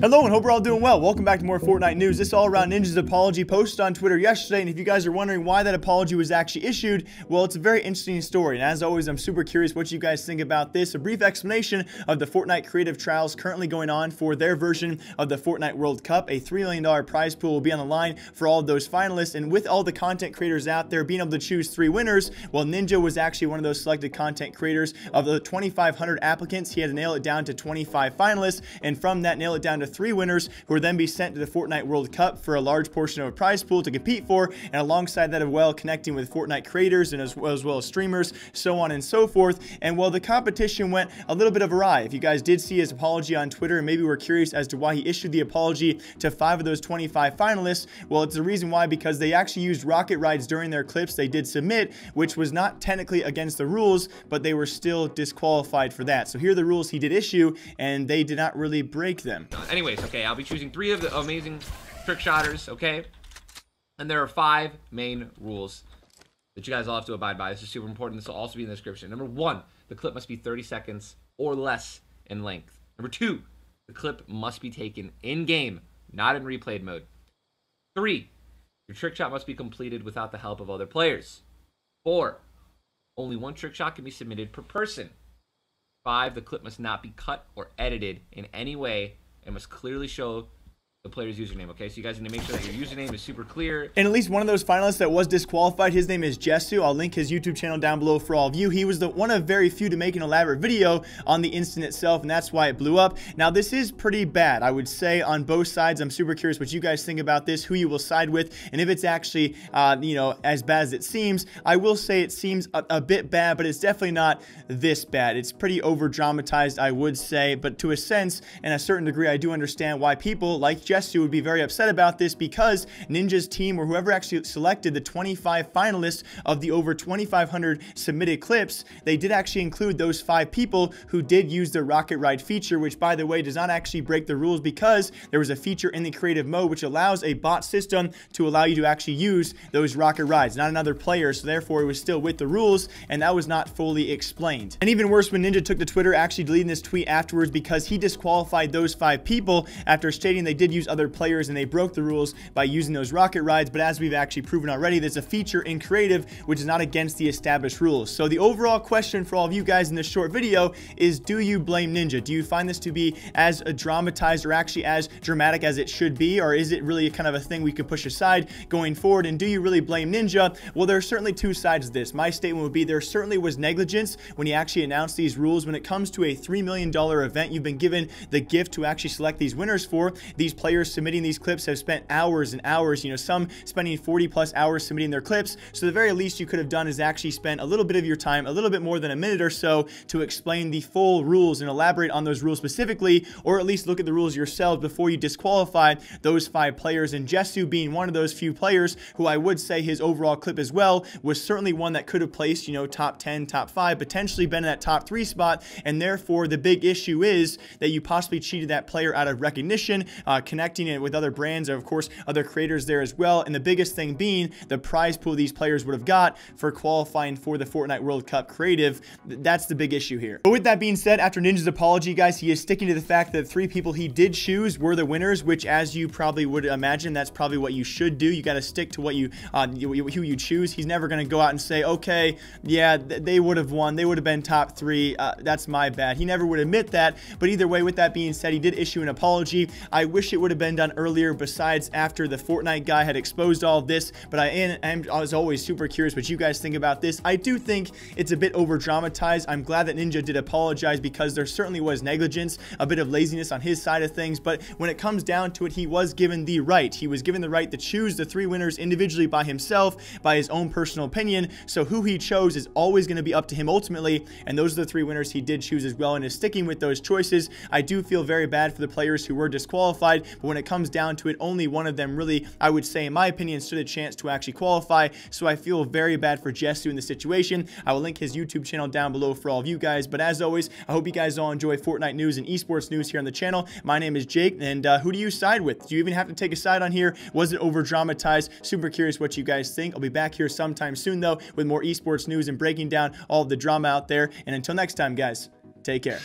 Hello and hope we're all doing well. Welcome back to more Fortnite news. This all around Ninja's apology posted on Twitter yesterday, and if you guys are wondering why that apology was actually issued, well, it's a very interesting story, and as always, I'm super curious what you guys think about this. A brief explanation of the Fortnite creative trials currently going on for their version of the Fortnite World Cup. A $3 million prize pool will be on the line for all of those finalists, and with all the content creators out there being able to choose 3 winners, well, Ninja was actually one of those selected content creators. Of the 2,500 applicants, he had to nail it down to 25 finalists, and from that, nail it down to 3 winners who will then be sent to the Fortnite World Cup for a large portion of a prize pool to compete for, and alongside that as well, connecting with Fortnite creators and as well as streamers, so on and so forth. And well, the competition went a little bit of awry. If you guys did see his apology on Twitter and maybe were curious as to why he issued the apology to 5 of those 25 finalists, well, it's the reason why, because they actually used rocket rides during their clips they did submit, which was not technically against the rules, but they were still disqualified for that. So here are the rules he did issue, and they did not really break them. Anyways, okay, I'll be choosing 3 of the amazing trick shotters, okay? And there are 5 main rules that you guys all have to abide by. This is super important. This will also be in the description. Number 1, the clip must be 30 seconds or less in length. Number 2, the clip must be taken in-game, not in replayed mode. 3, your trick shot must be completed without the help of other players. 4, only 1 trick shot can be submitted per person. 5, the clip must not be cut or edited in any way and must clearly show the player's username, okay? So you guys need to make sure that your username is super clear. And at least one of those finalists that was disqualified, his name is Jessu. I'll link his YouTube channel down below for all of you. He was the one of very few to make an elaborate video on the incident itself, and that's why it blew up. Now, this is pretty bad, I would say, on both sides. I'm super curious what you guys think about this, who you will side with, and if it's actually, you know, as bad as it seems. I will say it seems a bit bad, but it's definitely not this bad. It's pretty over-dramatized, I would say, but to a sense and a certain degree, I do understand why people like Jessu would be very upset about this, because Ninja's team, or whoever actually selected the 25 finalists of the over 2,500 submitted clips, they did actually include those 5 people who did use the rocket ride feature, which, by the way, does not actually break the rules, because there was a feature in the creative mode which allows a bot system to allow you to actually use those rocket rides, not another player, so therefore it was still with the rules, and that was not fully explained. And even worse, when Ninja took to Twitter, actually deleting this tweet afterwards, because he disqualified those 5 people after stating they did use other players and they broke the rules by using those rocket rides. But as we've actually proven already, there's a feature in creative which is not against the established rules. So the overall question for all of you guys in this short video is, do you blame Ninja? Do you find this to be as dramatized or actually as dramatic as it should be, or is it really kind of a thing we could push aside going forward? And do you really blame Ninja? Well, there are certainly 2 sides to this. My statement would be there certainly was negligence when he actually announced these rules. When it comes to a $3 million event, you've been given the gift to actually select these winners for. These players submitting these clips have spent hours and hours, you know, some spending 40+ hours submitting their clips. So the very least you could have done is actually spend a little bit of your time, a little bit more than a minute or so, to explain the full rules and elaborate on those rules specifically, or at least look at the rules yourselves before you disqualify those 5 players. And Jessu being one of those few players, who I would say his overall clip as well was certainly one that could have placed, you know, top 10, top 5, potentially been in that top 3 spot. And therefore the big issue is that you possibly cheated that player out of recognition, connecting it with other brands, or of course other creators there as well, and the biggest thing being the prize pool these players would have got for qualifying for the Fortnite World Cup creative. That's the big issue here. But with that being said, after Ninja's apology, guys, he is sticking to the fact that 3 people he did choose were the winners, which, as you probably would imagine, that's probably what you should do. You got to stick to what you who you choose. He's never going to go out and say, okay, yeah, they would have won, they would have been top 3, that's my bad. He never would admit that. But either way, with that being said, he did issue an apology. I wish it would have been done earlier, besides after the Fortnite guy had exposed all of this. But I am, as always, super curious what you guys think about this. I do think it's a bit over dramatized. I'm glad that Ninja did apologize, because there certainly was negligence, a bit of laziness on his side of things. But when it comes down to it, he was given the right. He was given the right to choose the 3 winners individually by himself, by his own personal opinion. So who he chose is always going to be up to him ultimately, and those are the 3 winners he did choose as well, and is sticking with those choices. I do feel very bad for the players who were disqualified, but when it comes down to it, only one of them really, I would say, in my opinion, stood a chance to actually qualify. So I feel very bad for Jessu in this situation. I will link his YouTube channel down below for all of you guys. But as always, I hope you guys all enjoy Fortnite news and esports news here on the channel. My name is Jake, and who do you side with? Do you even have to take a side on here? Was it over dramatized? Super curious what you guys think. I'll be back here sometime soon, though, with more esports news and breaking down all of the drama out there. And until next time, guys, take care.